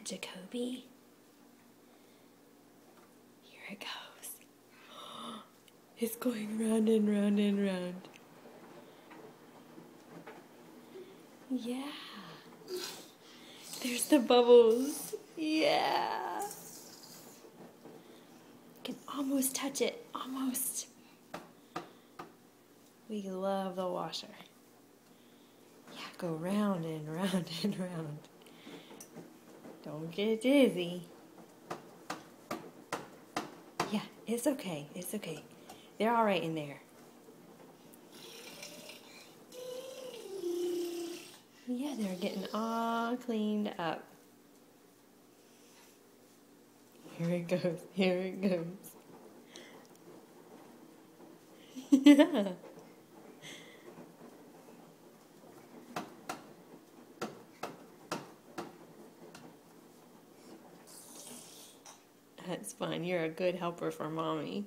Jacoby. Here it goes. It's going round and round and round. Yeah. There's the bubbles. Yeah. Can almost touch it. Almost. We love the washer. Yeah, go round and round and round. Don't get dizzy. Yeah, it's okay. It's okay. They're all right in there. Yeah, they're getting all cleaned up. Here it goes. Here it goes. Yeah. That's fine. You're a good helper for Mommy.